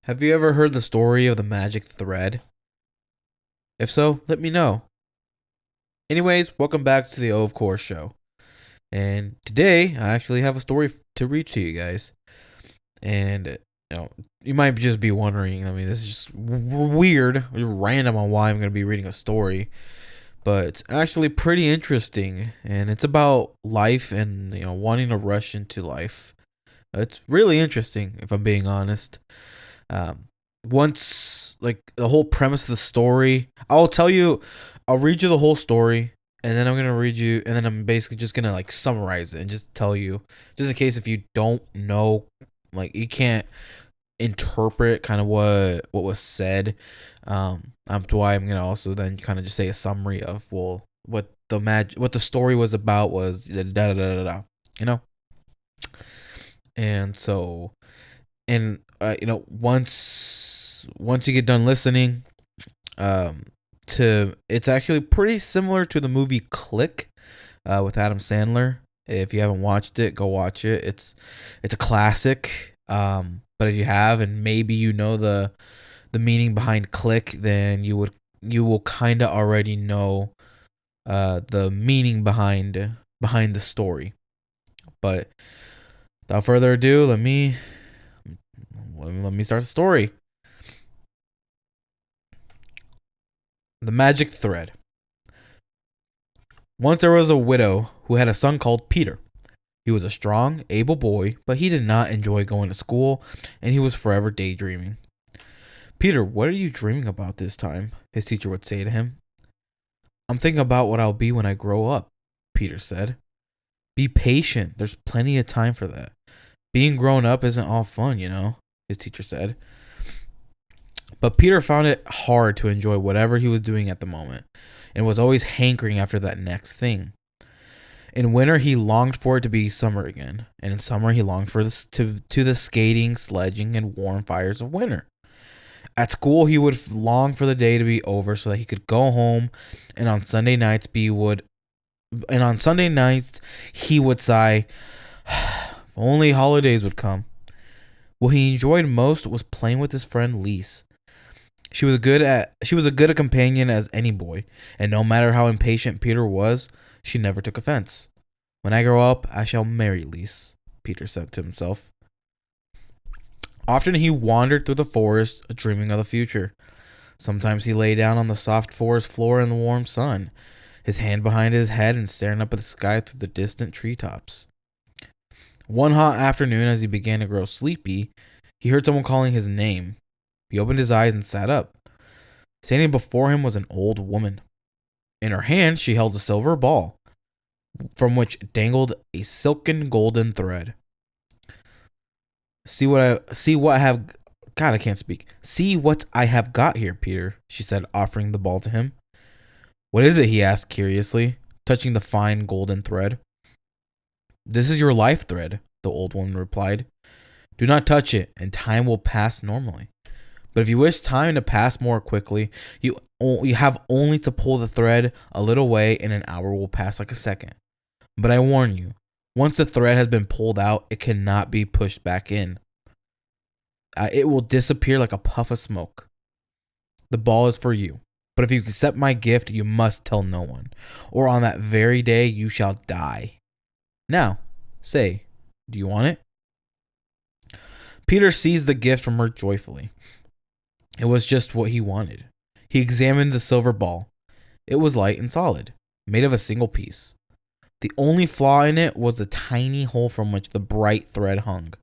Have you ever heard the story of the magic thread? If so, let me know. Anyways, welcome back to the O of Course show. And today, I actually have a story to read to you guys. And you might just be wondering. I mean, this is just weird, random on why I'm going to be reading a story, but it's actually pretty interesting. And it's about life and wanting to rush into life. It's really interesting, if I'm being honest. Um, Once like the whole premise of the story, I'll read you the whole story, and then I'm gonna read you, and then I'm basically just gonna like summarize it and just tell you, just in case if you don't know, like you can't interpret kind of what was said. To why I'm gonna also then kind of just say a summary of what the story was about was da da da da da, you know, and so and once you get done listening, um to it's actually pretty similar to the movie Click, with Adam Sandler. If you haven't watched it, go watch it. It's a classic. But if you have, and maybe you know the meaning behind Click, then you will kind of already know the meaning behind the story. But without further ado, let me start the story. The Magic Thread. Once there was a widow who had a son called Peter. He was a strong, able boy, but he did not enjoy going to school, and he was forever daydreaming. "Peter, what are you dreaming about this time?" his teacher would say to him. "I'm thinking about what I'll be when I grow up," Peter said. "Be patient, there's plenty of time for that. Being grown up isn't all fun, his teacher said. But Peter found it hard to enjoy whatever he was doing at the moment, and was always hankering after that next thing. In winter, he longed for it to be summer again, and in summer, he longed for to the skating, sledging, and warm fires of winter. At school, he would long for the day to be over so that he could go home, and on Sunday nights, he would sigh, "If only holidays would come." What he enjoyed most was playing with his friend Lise. She was a good a companion as any boy, and no matter how impatient Peter was, she never took offense. "When I grow up, I shall marry Lise," Peter said to himself. Often he wandered through the forest, dreaming of the future. Sometimes he lay down on the soft forest floor in the warm sun, his hand behind his head and staring up at the sky through the distant treetops. One hot afternoon, as he began to grow sleepy, he heard someone calling his name. He opened his eyes and sat up. Standing before him was an old woman. In her hand, she held a silver ball, from which dangled a silken golden thread. See what I have. God, I can't speak. "See what I have got here, Peter," she said, offering the ball to him. "What is it?" he asked curiously, touching the fine golden thread. "This is your life thread," the old woman replied. "Do not touch it, and time will pass normally. But if you wish time to pass more quickly, you have only to pull the thread a little way, and an hour will pass like a second. But I warn you, once the thread has been pulled out, it cannot be pushed back in. It will disappear like a puff of smoke. The ball is for you. But if you accept my gift, you must tell no one, or on that very day you shall die. Now, say, do you want it?" Peter seized the gift from her joyfully. It was just what he wanted. He examined the silver ball. It was light and solid, made of a single piece. The only flaw in it was the tiny hole from which the bright thread hung.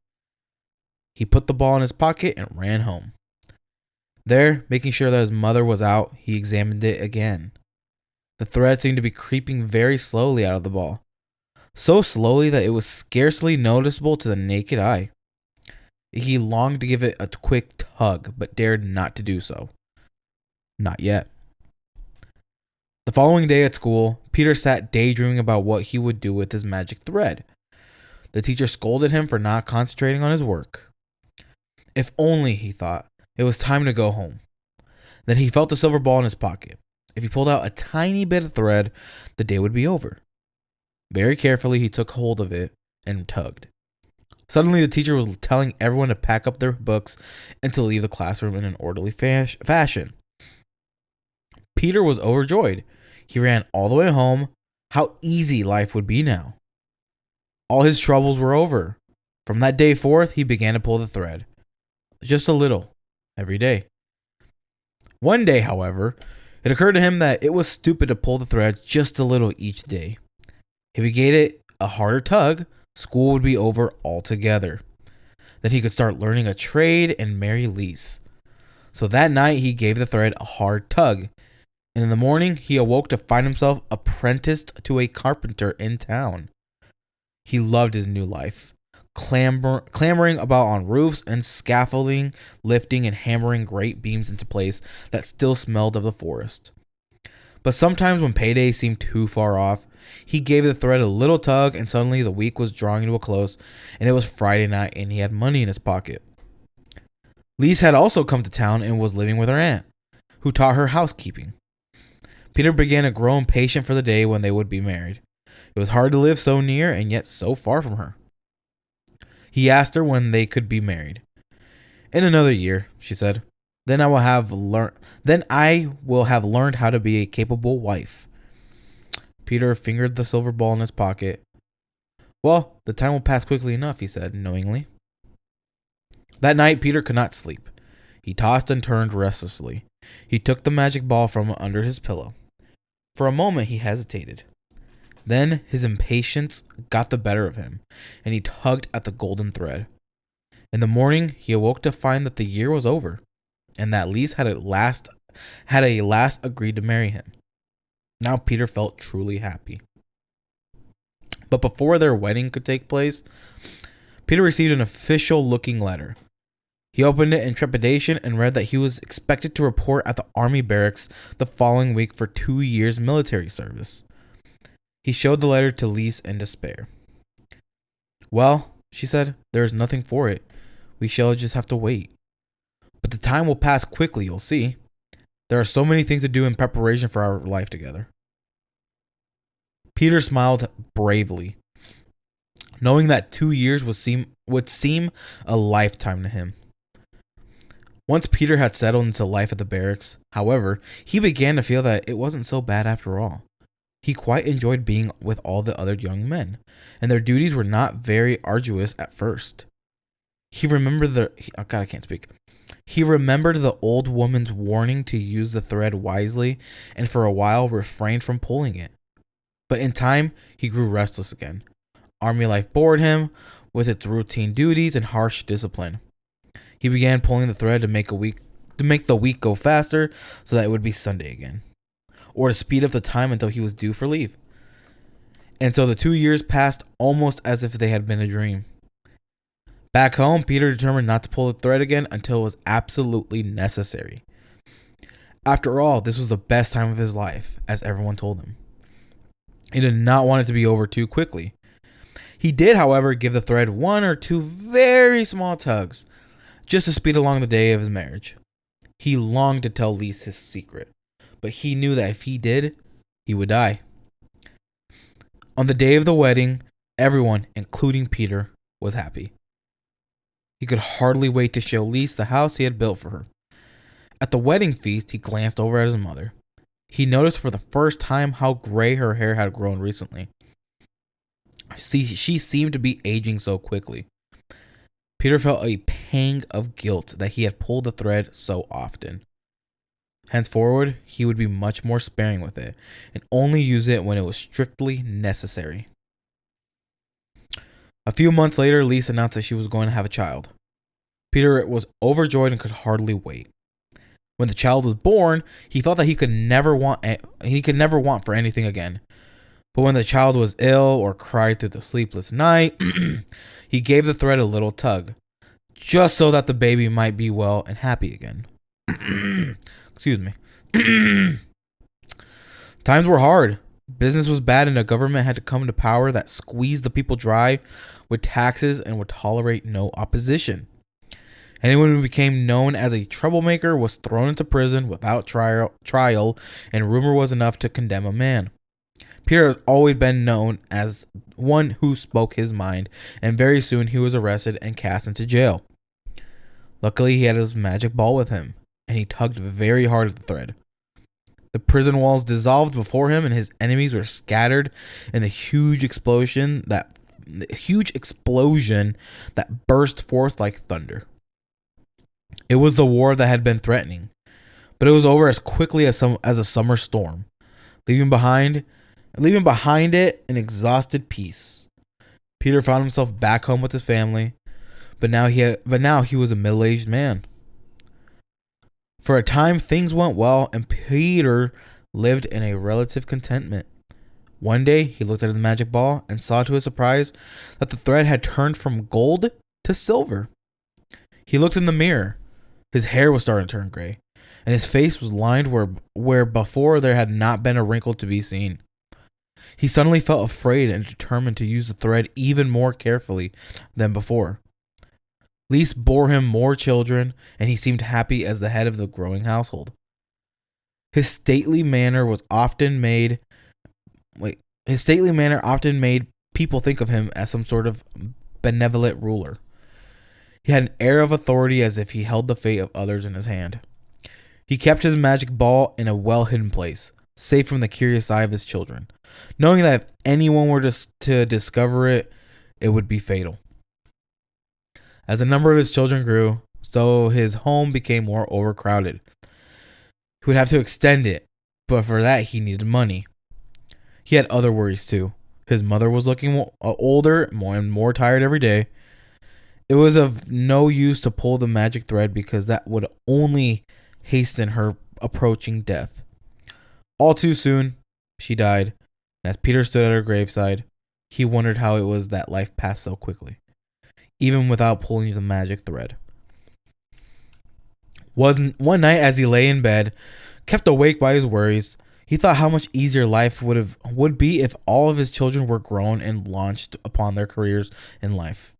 He put the ball in his pocket and ran home. There, making sure that his mother was out, he examined it again. The thread seemed to be creeping very slowly out of the ball, so slowly that it was scarcely noticeable to the naked eye. He longed to give it a quick tug, but dared not to do so. Not yet. The following day at school, Peter sat daydreaming about what he would do with his magic thread. The teacher scolded him for not concentrating on his work. If only, he thought, it was time to go home. Then he felt the silver ball in his pocket. If he pulled out a tiny bit of thread, the day would be over. Very carefully, he took hold of it and tugged. Suddenly, the teacher was telling everyone to pack up their books and to leave the classroom in an orderly fashion. Peter was overjoyed. He ran all the way home. How easy life would be now. All his troubles were over. From that day forth, he began to pull the thread. Just a little, every day. One day, however, it occurred to him that it was stupid to pull the thread just a little each day. If he gave it a harder tug, school would be over altogether. Then he could start learning a trade and marry Lise. So that night he gave the thread a hard tug, and in the morning he awoke to find himself apprenticed to a carpenter in town. He loved his new life, clambering about on roofs and scaffolding, lifting and hammering great beams into place that still smelled of the forest. But sometimes when payday seemed too far off, he gave the thread a little tug, and suddenly the week was drawing to a close, and it was Friday night, and he had money in his pocket. Lise had also come to town and was living with her aunt, who taught her housekeeping. Peter began to grow impatient for the day when they would be married. It was hard to live so near and yet so far from her. He asked her when they could be married. In another year, she said. Then I will have learned how to be a capable wife. Peter fingered the silver ball in his pocket. Well, the time will pass quickly enough, he said knowingly. That night, Peter could not sleep. He tossed and turned restlessly. He took the magic ball from under his pillow. For a moment, he hesitated. Then his impatience got the better of him, and he tugged at the golden thread. In the morning, he awoke to find that the year was over, and that Lise had at last agreed to marry him. Now Peter felt truly happy. But before their wedding could take place, Peter received an official-looking letter. He opened it in trepidation and read that he was expected to report at the army barracks the following week for 2 years military service. He showed the letter to Lise in despair. Well, she said, there is nothing for it. We shall just have to wait. But the time will pass quickly, you'll see. There are so many things to do in preparation for our life together. Peter smiled bravely, knowing that 2 years would seem a lifetime to him. Once Peter had settled into life at the barracks, however, he began to feel that it wasn't so bad after all. He quite enjoyed being with all the other young men, and their duties were not very arduous at first. He remembered He remembered the old woman's warning to use the thread wisely, and for a while refrained from pulling it. But in time, he grew restless again. Army life bored him with its routine duties and harsh discipline. He began pulling the thread to make the week go faster so that it would be Sunday again, or to speed up the time until he was due for leave. And so the 2 years passed almost as if they had been a dream. Back home, Peter determined not to pull the thread again until it was absolutely necessary. After all, this was the best time of his life, as everyone told him. He did not want it to be over too quickly. He did, however, give the thread 1 or 2 very small tugs, just to speed along the day of his marriage. He longed to tell Lise his secret, but he knew that if he did, he would die. On the day of the wedding, everyone, including Peter, was happy. He could hardly wait to show Lise the house he had built for her. At the wedding feast, he glanced over at his mother. He noticed for the first time how gray her hair had grown recently. She seemed to be aging so quickly. Peter felt a pang of guilt that he had pulled the thread so often. Henceforward, he would be much more sparing with it, and only use it when it was strictly necessary. A few months later, Lise announced that she was going to have a child. Peter was overjoyed and could hardly wait. When the child was born, he felt that he could never want for anything again. But when the child was ill or cried through the sleepless night, he gave the thread a little tug, just so that the baby might be well and happy again. Excuse me. Times were hard. Business was bad, and a government had to come to power that squeezed the people dry with taxes and would tolerate no opposition. Anyone who became known as a troublemaker was thrown into prison without trial, and rumor was enough to condemn a man. Peter has always been known as one who spoke his mind, and very soon he was arrested and cast into jail. Luckily, he had his magic ball with him, and he tugged very hard at the thread. The prison walls dissolved before him, and his enemies were scattered in the huge explosion that burst forth like thunder. It was the war that had been threatening, but it was over as quickly as a summer storm, leaving behind it an exhausted peace. Peter found himself back home with his family, but now he was a middle-aged man. For a time, things went well, and Peter lived in a relative contentment. One day, he looked at the magic ball and saw to his surprise that the thread had turned from gold to silver. He looked in the mirror. His hair was starting to turn gray, and his face was lined where before there had not been a wrinkle to be seen. He suddenly felt afraid and determined to use the thread even more carefully than before. Lys bore him more children, and he seemed happy as the head of the growing household. His stately manner often made people think of him as some sort of benevolent ruler. He had an air of authority as if he held the fate of others in his hand. He kept his magic ball in a well-hidden place, safe from the curious eye of his children, knowing that if anyone were to discover it, it would be fatal. As the number of his children grew, so his home became more overcrowded. He would have to extend it, but for that he needed money. He had other worries too. His mother was looking older and more tired every day. It was of no use to pull the magic thread because that would only hasten her approaching death. All too soon, she died. And as Peter stood at her graveside, he wondered how it was that life passed so quickly, even without pulling the magic thread. One night as he lay in bed, kept awake by his worries, he thought how much easier life would be if all of his children were grown and launched upon their careers in life.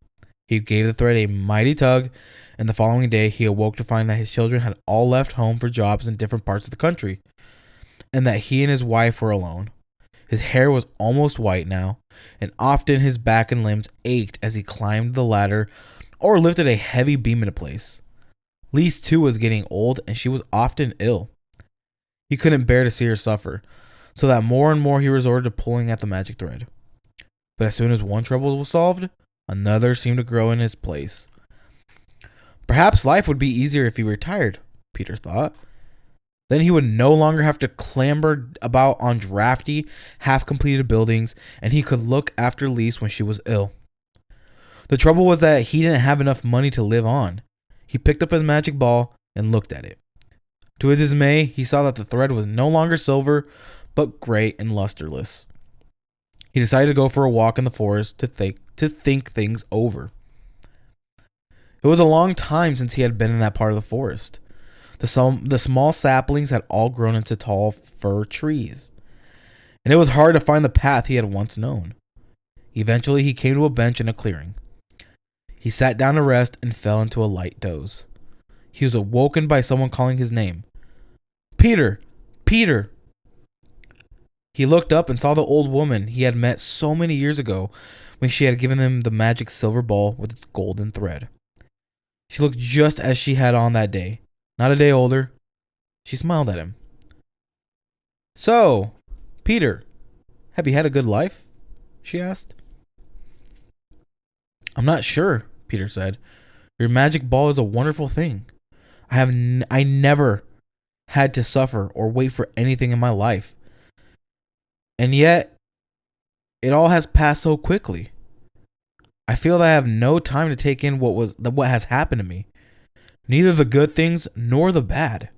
He gave the thread a mighty tug, and the following day he awoke to find that his children had all left home for jobs in different parts of the country, and that he and his wife were alone. His hair was almost white now, and often his back and limbs ached as he climbed the ladder or lifted a heavy beam into place. Lys too was getting old, and she was often ill. He couldn't bear to see her suffer, so that more and more he resorted to pulling at the magic thread. But as soon as one trouble was solved, another seemed to grow in his place. Perhaps life would be easier if he retired, Peter thought. Then he would no longer have to clamber about on drafty, half-completed buildings, and he could look after Lys when she was ill. The trouble was that he didn't have enough money to live on. He picked up his magic ball and looked at it. To his dismay, he saw that the thread was no longer silver, but gray and lusterless. He decided to go for a walk in the forest to think things over. It was a long time since he had been in that part of the forest. The small saplings had all grown into tall fir trees, and it was hard to find the path he had once known. Eventually, he came to a bench in a clearing. He sat down to rest and fell into a light doze. He was awoken by someone calling his name. "Peter! Peter!" He looked up and saw the old woman he had met so many years ago when she had given him the magic silver ball with its golden thread. She looked just as she had on that day, not a day older. She smiled at him. "So, Peter, have you had a good life?" she asked. "I'm not sure," Peter said. "Your magic ball is a wonderful thing. I never had to suffer or wait for anything in my life. And yet, it all has passed so quickly. I feel that I have no time to take in what has happened to me, neither the good things nor the bad.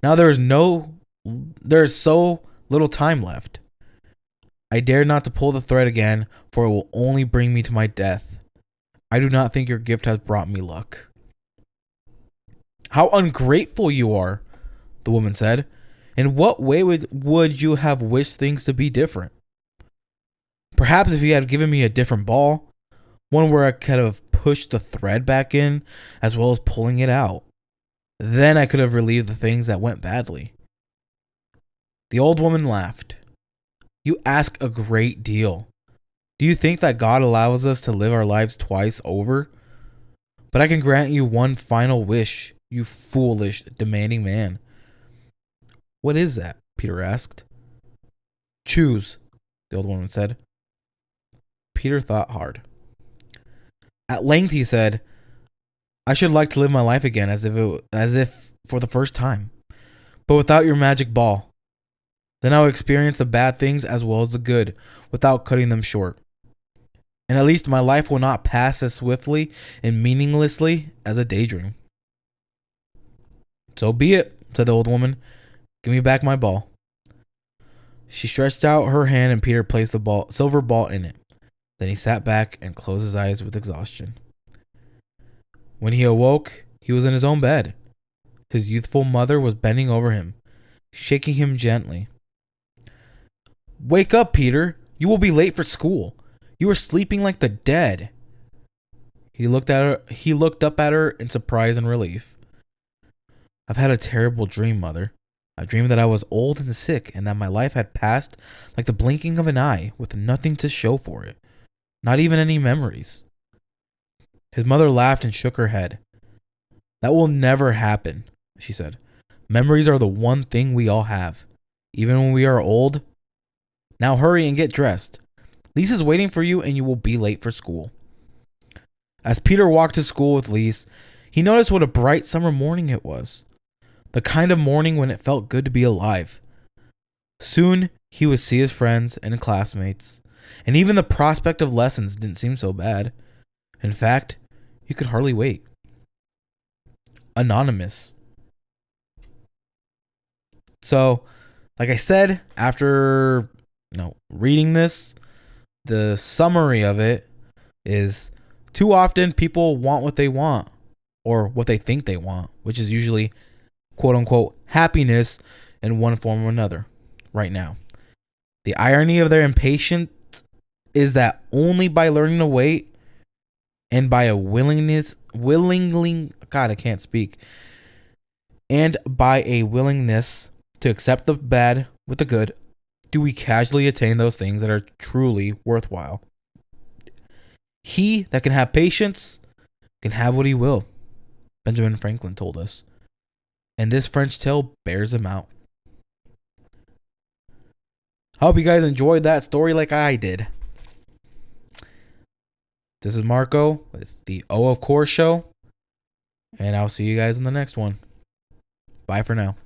Now there is so little time left. I dare not to pull the thread again, for it will only bring me to my death. I do not think your gift has brought me luck." "How ungrateful you are," the woman said. "In what way would you have wished things to be different? Perhaps if you had given me a different ball, one where I could have pushed the thread back in as well as pulling it out. Then I could have relieved the things that went badly." The old woman laughed. You ask a great deal. Do you think that God allows us to live our lives twice over? But I can grant you one final wish, you foolish, demanding man. What is that? Peter asked. Choose, the old woman said. Peter thought hard. At length he said, I should like to live my life again as if for the first time, but without your magic ball. Then I will experience the bad things as well as the good, without cutting them short. And at least my life will not pass as swiftly and meaninglessly as a daydream. So be it, said the old woman. Give me back my ball. She stretched out her hand and Peter placed the silver ball in it. Then he sat back and closed his eyes with exhaustion. When he awoke, he was in his own bed. His youthful mother was bending over him, shaking him gently. Wake up, Peter. You will be late for school. You are sleeping like the dead. He looked up at her in surprise and relief. I've had a terrible dream, Mother. I dreamed that I was old and sick and that my life had passed like the blinking of an eye with nothing to show for it. Not even any memories. His mother laughed and shook her head. That will never happen, she said. Memories are the one thing we all have, even when we are old. Now hurry and get dressed. Lise is waiting for you and you will be late for school. As Peter walked to school with Lise, he noticed what a bright summer morning it was. The kind of morning when it felt good to be alive. Soon he would see his friends and classmates, and even the prospect of lessons didn't seem so bad. In fact, he could hardly wait. Anonymous. So, like I said, after reading this, the summary of it is too often people want what they want or what they think they want, which is usually quote unquote happiness in one form or another right now. The irony of their impatience is that only by learning to wait and by a and by a willingness to accept the bad with the good, do we casually attain those things that are truly worthwhile. He that can have patience can have what he will, Benjamin Franklin told us. And this French tale bears him out. I hope you guys enjoyed that story like I did. This is Marco with the O of Course show. And I'll see you guys in the next one. Bye for now.